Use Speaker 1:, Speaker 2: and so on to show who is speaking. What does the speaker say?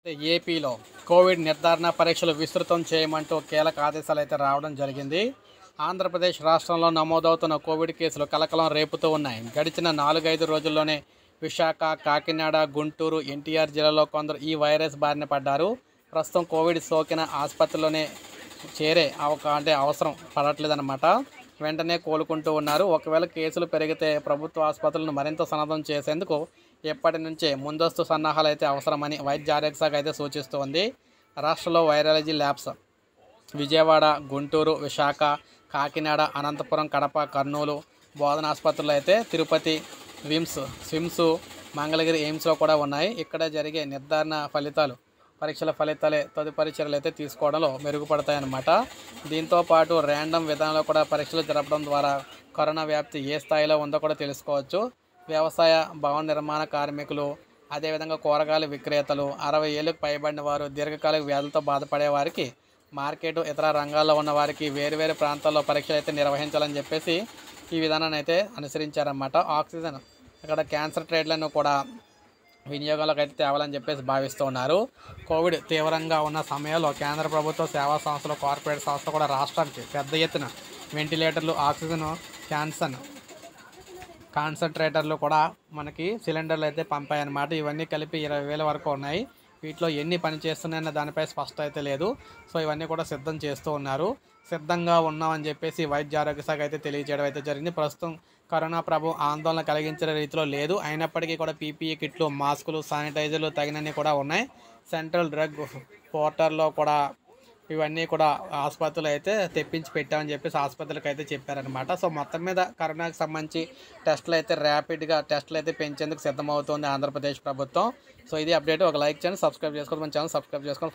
Speaker 1: ఏపీలో కోవిడ్ నిర్ధారణ పరీక్షలు విస్తృతం చేయమంటూ కీలక ఆదేశాలు అయితే రావడం జరిగింది. ఆంధ్రప్రదేశ్ రాష్ట్రంలో నమోదవుతున్న కోవిడ్ కేసులు కలకలం రేపుతూ ఉన్నాయి. గడిచిన 4-5 రోజుల్లోనే విశాఖ, కాకినాడ, గుంటూరు, ఎన్టీఆర్ జిల్లాలో కొందరు ఈ వైరస్ బారిన పడ్డారు. ప్రస్తుతం కోవిడ్ సోకిన ఆసుపత్రిలోనే చేరే అవసరం పడట్లేదన్నమాట. వెంటనే కోలుకుంటూ ఉన్నారు. ఒకవేళ కేసులు పెరిగితే ప్రభుత్వ ఆసుపత్రులను మరింత సన్నద్ధం చేసేందుకు ఎప్పటి నుంచే ముందస్తు సన్నాహాలు అయితే అవసరమని వైద్య ఆరోగ్య శాఖ అయితే సూచిస్తోంది. రాష్ట్రంలో వైరాలజీ ల్యాబ్స్ విజయవాడ, గుంటూరు, విశాఖ, కాకినాడ, అనంతపురం, కడప, కర్నూలు బోధన ఆసుపత్రులు అయితే తిరుపతి, స్విమ్స్, మంగళగిరి, ఎయిమ్స్లో కూడా ఉన్నాయి. ఇక్కడ జరిగే నిర్ధారణ పరీక్షల ఫలితాలే తదుపరి చర్యలు అయితే తీసుకోవడంలో మెరుగుపడతాయన్నమాట. దీంతో పాటు ర్యాండమ్ విధానంలో కూడా పరీక్షలు జరపడం ద్వారా కరోనా వ్యాప్తి ఏ స్థాయిలో ఉందో కూడా తెలుసుకోవచ్చు. వ్యవసాయ, భవన నిర్మాణ కార్మికులు, అదేవిధంగా కూరగాయల విక్రేతలు, 60 ఏళ్ళకు పైబడిన వారు, దీర్ఘకాలిక వ్యాధులతో బాధపడే వారికి, మార్కెట్ ఇతర రంగాల్లో ఉన్న వారికి వేరువేరు ప్రాంతాల్లో పరీక్షలు అయితే నిర్వహించాలని చెప్పేసి ఈ విధానాన్ని అయితే అనుసరించారన్నమాట. ఆక్సిజన్ ఇక్కడ క్యాన్సర్ ట్రేడ్లను కూడా వినియోగంలోకి అయితే తేవాలని చెప్పేసి భావిస్తూ ఉన్నారు. కోవిడ్ తీవ్రంగా ఉన్న సమయంలో కేంద్ర ప్రభుత్వ సేవా సంస్థలు, కార్పొరేట్ సంస్థలు కూడా రాష్ట్రానికి పెద్ద ఎత్తున వెంటిలేటర్లు, ఆక్సిజన్ కాన్సన్ట్రేటర్లు కూడా మనకి సిలిండర్లు అయితే పంపాయన్నమాట. ఇవన్నీ కలిపి 20,000 వరకు ఉన్నాయి. వీటిలో ఎన్ని పని చేస్తున్నాయన్న దానిపై స్పష్టత అయితే లేదు. సో ఇవన్నీ కూడా సిద్ధం చేస్తూ ఉన్నారు. సిద్ధంగా ఉన్నామని చెప్పేసి వైద్య ఆరోగ్య శాఖ అయితే తెలియజేయడం అయితే జరిగింది. ప్రస్తుతం కరోనా ప్రభావం ఆందోళన కలిగించే రీతిలో లేదు. అయినప్పటికీ కూడా పీపీఈ కిట్లు, మాస్కులు, శానిటైజర్లు తగినన్ని కూడా ఉన్నాయి. సెంట్రల్ డ్రగ్ పోర్టల్లో కూడా ఇవన్నీ కూడా ఆసుపత్రులు అయితే తెప్పించి పెట్టామని చెప్పేసి ఆసుపత్రులకు అయితే చెప్పారనమాట. సో మొత్తం మీద కరోనాకి సంబంధించి ర్యాపిడ్గా టెస్టులు అయితే పెంచేందుకు సిద్ధమవుతోంది ఆంధ్రప్రదేశ్ ప్రభుత్వం. సో ఇది అప్డేట్. ఒక లైక్ చేయండి, సబ్స్క్రైబ్ చేసుకోండి, మన ఛానల్ సబ్స్క్రైబ్ చేసుకోండి.